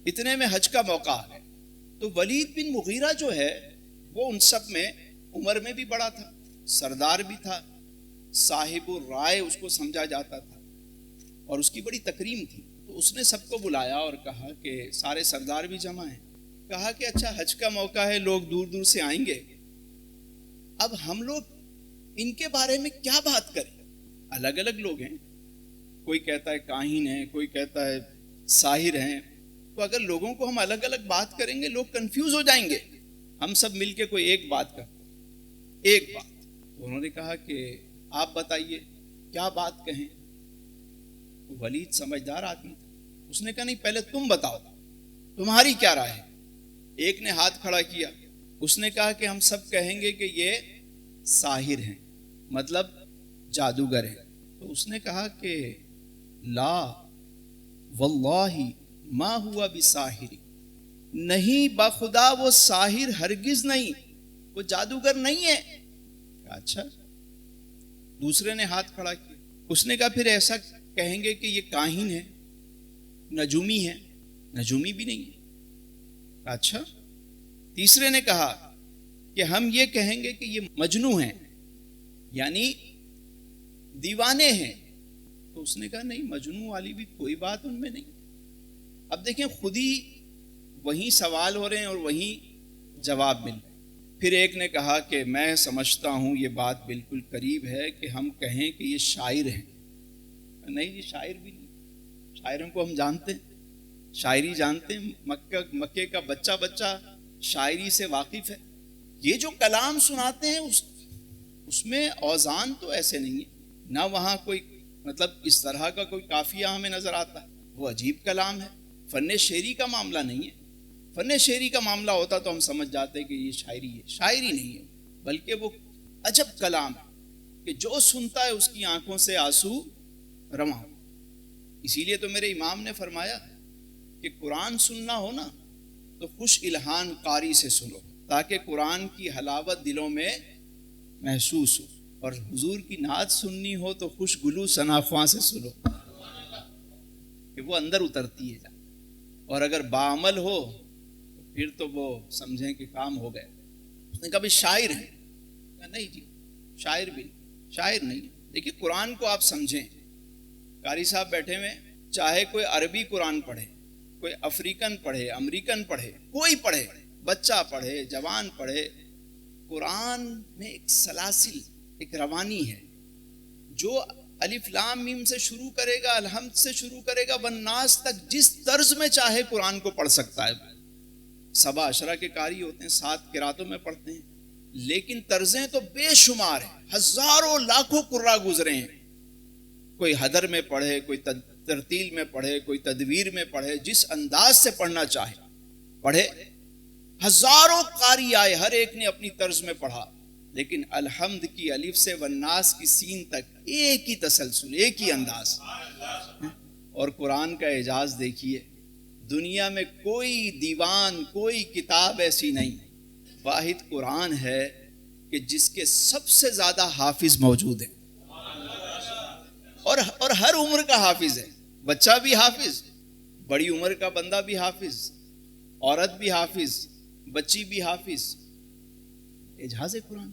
اتنے میں حج کا موقع آ گیا. تو ولید بن مغیرہ جو ہے وہ ان سب میں عمر میں بھی بڑا تھا, سردار بھی تھا, صاحب الرائے اس کو سمجھا جاتا تھا, اور اس کی بڑی تکریم تھی. تو اس نے سب کو بلایا اور کہا کہ سارے سردار بھی جمع ہیں. کہا کہ اچھا حج کا موقع ہے, لوگ دور دور سے آئیں گے, اب ہم لوگ ان کے بارے میں کیا بات کریں؟ الگ الگ لوگ ہیں, کوئی کہتا ہے کاہن ہیں, کوئی کہتا ہے ساحر ہیں. تو اگر لوگوں کو ہم الگ الگ بات کریں گے لوگ کنفیوز ہو جائیں گے. ہم سب مل کے کوئی ایک بات کرتے ہیں, ایک بات. تو انہوں نے کہا کہ آپ بتائیے کیا بات کہیں. ولید سمجھدار آدمی تھا, اس نے کہا نہیں پہلے تم بتاؤ تمہاری کیا رائے ہے. ایک نے ہاتھ کھڑا کیا, اس نے کہا کہ ہم سب کہیں گے کہ یہ ساحر ہیں, مطلب جادوگر ہیں. تو اس نے کہا کہ لا واللہ ما ہوا بساحر, نہیں بخدا وہ ساحر ہرگز نہیں, وہ جادوگر نہیں ہے. اچھا. دوسرے نے ہاتھ کھڑا کیا, اس نے کہا پھر ایسا کہیں گے کہ یہ کاہن ہے, نجومی ہے. نجومی بھی نہیں ہے. اچھا. تیسرے نے کہا کہ ہم یہ کہیں گے کہ یہ مجنو ہیں, یعنی دیوانے ہیں. تو اس نے کہا نہیں مجنو والی بھی کوئی بات ان میں نہیں. اب دیکھیں خود ہی وہیں سوال ہو رہے ہیں اور وہیں جواب مل رہے ہیں. پھر ایک نے کہا کہ میں سمجھتا ہوں یہ بات بالکل قریب ہے کہ ہم کہیں کہ یہ شاعر ہیں. نہیں یہ شاعر بھی نہیں, شاعروں کو ہم جانتے ہیں, شاعری جانتے ہیں, مکے کا بچہ بچہ شاعری سے واقف ہے. یہ جو کلام سناتے ہیں اس میں اوزان تو ایسے نہیں ہے, نہ وہاں کوئی مطلب اس طرح کا کوئی قافیہ ہمیں نظر آتا ہے. وہ عجیب کلام ہے, فن شعری کا معاملہ نہیں ہے. فن شعری کا معاملہ ہوتا تو ہم سمجھ جاتے کہ یہ شاعری ہے. شاعری نہیں ہے, بلکہ وہ عجب کلام ہے کہ جو سنتا ہے اس کی آنکھوں سے آنسو رواں. اسی لیے تو میرے امام نے فرمایا کہ قرآن سننا ہو نا تو خوش الہان قاری سے سنو, تاکہ قرآن کی حلاوت دلوں میں محسوس ہو, اور حضور کی نعت سننی ہو تو خوش گلو ثناخواں سے سنو کہ وہ اندر اترتی ہے. اور اگر باعمل ہو تو پھر تو وہ سمجھیں کہ کام ہو گئے. اس نے کہا بھی شاعر ہیں. نہیں جی شاعر بھی نہیں, شاعر نہیں. دیکھیے قرآن کو آپ سمجھیں. قاری صاحب بیٹھے ہوئے, چاہے کوئی عربی قرآن پڑھے, کوئی افریقن پڑھے, امریکن پڑھے, کوئی پڑھے, بچہ پڑھے, جوان پڑھے, قرآن میں ایک سلاسل, ایک روانی ہے. جو الف لام میم سے شروع کرے گا, الحمد سے شروع کرے گا, والناس تک جس طرز میں چاہے قرآن کو پڑھ سکتا ہے. سبا عشرہ کے قاری ہوتے ہیں, 7 قراتوں میں پڑھتے ہیں, لیکن طرزیں تو بے شمار ہیں, ہزاروں لاکھوں قراء گزرے ہیں. کوئی حدر میں پڑھے, کوئی ترتیل میں پڑھے, کوئی تدویر میں پڑھے, جس انداز سے پڑھنا چاہے پڑھے. ہزاروں قاری آئے, ہر ایک نے اپنی طرز میں پڑھا, لیکن الحمد کی الف سے والناس کی سین تک ایک ہی تسلسل, ایک ہی انداز. اور قرآن کا اعجاز دیکھیے, دنیا میں کوئی دیوان, کوئی کتاب ایسی نہیں, واحد قرآن ہے کہ جس کے سب سے زیادہ حافظ موجود ہیں, اور ہر عمر کا حافظ ہے. بچہ بھی حافظ, بڑی عمر کا بندہ بھی حافظ, عورت بھی حافظ, بچی بھی حافظ. اعجاز قرآن.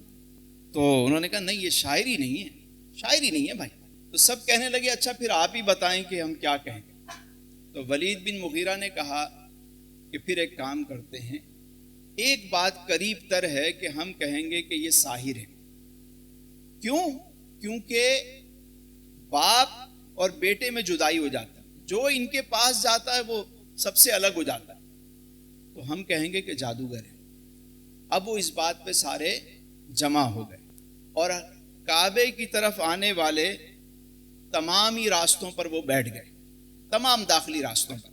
تو انہوں نے کہا نہیں یہ شاعری نہیں ہے, شاعری نہیں ہے بھائی. تو سب کہنے لگے اچھا پھر آپ ہی بتائیں کہ ہم کیا کہیں. تو ولید بن مغیرہ نے کہا کہ پھر ایک کام کرتے ہیں, ایک بات قریب تر ہے کہ ہم کہیں گے کہ یہ ساحر ہے. کیوں؟ کیونکہ باپ اور بیٹے میں جدائی ہو جاتا ہے, جو ان کے پاس جاتا ہے وہ سب سے الگ ہو جاتا ہے. تو ہم کہیں گے کہ جادوگر ہے. اب وہ اس بات پہ سارے جمع ہو گئے, اور کعبے کی طرف آنے والے تمام ہی راستوں پر وہ بیٹھ گئے, تمام داخلی راستوں پر.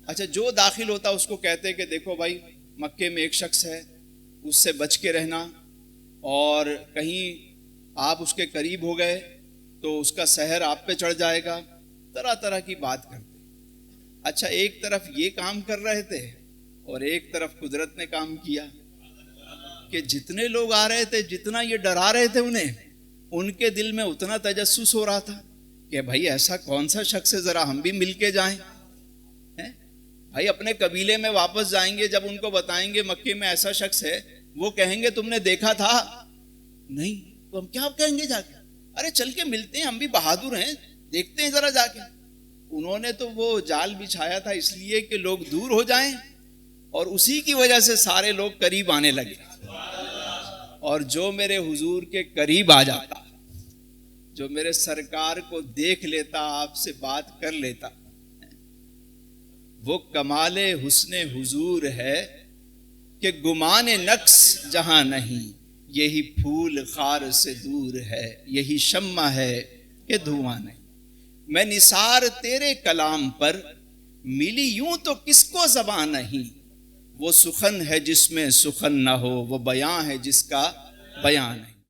اچھا جو داخل ہوتا اس کو کہتے کہ دیکھو بھائی مکے میں ایک شخص ہے, اس سے بچ کے رہنا, اور کہیں آپ اس کے قریب ہو گئے تو اس کا سحر آپ پہ چڑھ جائے گا. طرح طرح کی بات کرتے. اچھا ایک طرف یہ کام کر رہے تھے اور ایک طرف قدرت نے کام کیا کہ جتنے لوگ آ رہے تھے, جتنا یہ ڈرا رہے تھے انہیں, ان کے دل میں اتنا تجسس ہو رہا تھا کہ بھائی ایسا کون سا شخص ہے, ذرا ہم بھی مل کے جائیں. بھائی اپنے قبیلے میں واپس جائیں گے, جب ان کو بتائیں گے مکے میں ایسا شخص ہے, وہ کہیں گے تم نے دیکھا تھا؟ نہیں. تو ہم کیا کہیں گے جا کے؟ ارے چل کے ملتے ہیں, ہم بھی بہادر ہیں, دیکھتے ہیں ذرا جا کے. انہوں نے تو وہ جال بچھایا تھا اس لیے کہ لوگ دور ہو جائیں, اور اسی کی وجہ سے سارے لوگ قریب آنے لگے. اور جو میرے حضور کے قریب آ جاتا, جو میرے سرکار کو دیکھ لیتا, آپ سے بات کر لیتا, وہ کمال حسن حضور ہے کہ گمان نقص جہاں نہیں, یہی پھول خار سے دور ہے, یہی شمع ہے کہ دھواں نہیں. میں نثار تیرے کلام پر, ملی یوں تو کس کو زبان نہیں. وہ سخن ہے جس میں سخن نہ ہو, وہ بیاں ہے جس کا بیان ہے.